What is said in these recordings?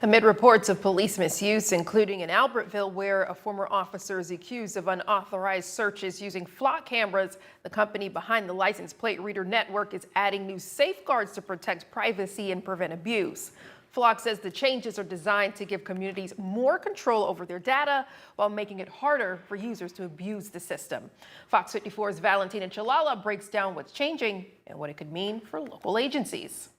Amid reports of police misuse, including in Albertville, where a former officer is accused of unauthorized searches using flock cameras, the company behind the license plate reader network is adding new safeguards to protect privacy and prevent abuse. Flock says the changes are designed to give communities more control over their data while making it harder for users to abuse the system. Fox 54's Valentina Chalala breaks down what's changing and what it could mean for local agencies.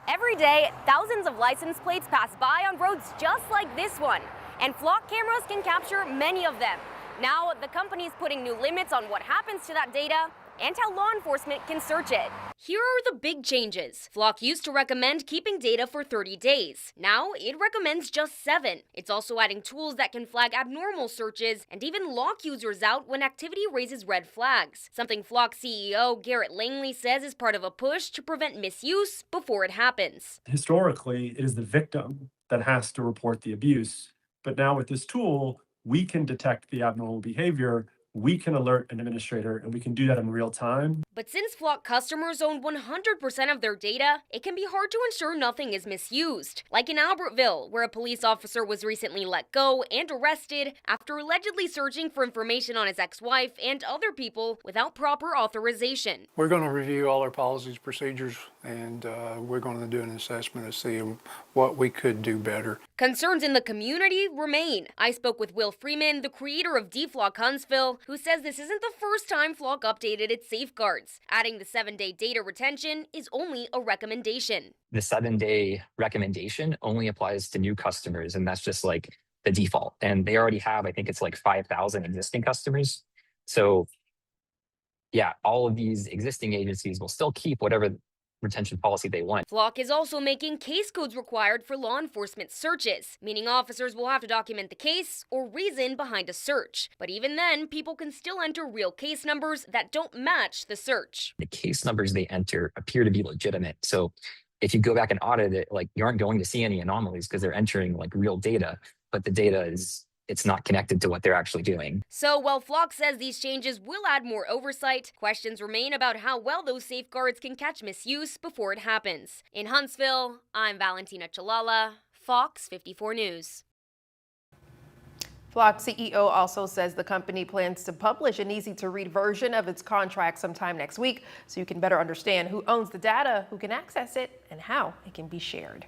Every day, thousands of license plates pass by on roads just like this one, and flock cameras can capture many of them. Now, the company's putting new limits on what happens to that data and how law enforcement can search it. Here are the big changes. Flock used to recommend keeping data for 30 days. Now, it recommends just 7. It's also adding tools that can flag abnormal searches and even lock users out when activity raises red flags. Something Flock CEO Garrett Langley says is part of a push to prevent misuse before it happens. Historically, it is the victim that has to report the abuse. But now with this tool, we can detect the abnormal behavior, we can alert an administrator, and we can do that in real time. But since Flock customers own 100% of their data, it can be hard to ensure nothing is misused. Like in Albertville, where a police officer was recently let go and arrested after allegedly searching for information on his ex-wife and other people without proper authorization. We're going to review all our policies, procedures, and we're going to do an assessment to see what we could do better. Concerns in the community remain. I spoke with Will Freeman, the creator of DFlock Huntsville, who says this isn't the first time Flock updated its safeguards. Adding the 7-day data retention is only a recommendation. The 7-day recommendation only applies to new customers, and that's just like the default. And they already have, I think it's like 5,000 existing customers. So yeah, all of these existing agencies will still keep whatever retention policy they want. Flock is also making case codes required for law enforcement searches, meaning officers will have to document the case or reason behind a search. But even then, people can still enter real case numbers that don't match the search. The case numbers they enter appear to be legitimate. So if you go back and audit it, like you aren't going to see any anomalies because they're entering like real data, but the data it's not connected to what they're actually doing. So while Flock says these changes will add more oversight, questions remain about how well those safeguards can catch misuse before it happens. In Huntsville, I'm Valentina Chalala, Fox 54 News. Flock CEO also says the company plans to publish an easy-to-read version of its contract sometime next week so you can better understand who owns the data, who can access it, and how it can be shared.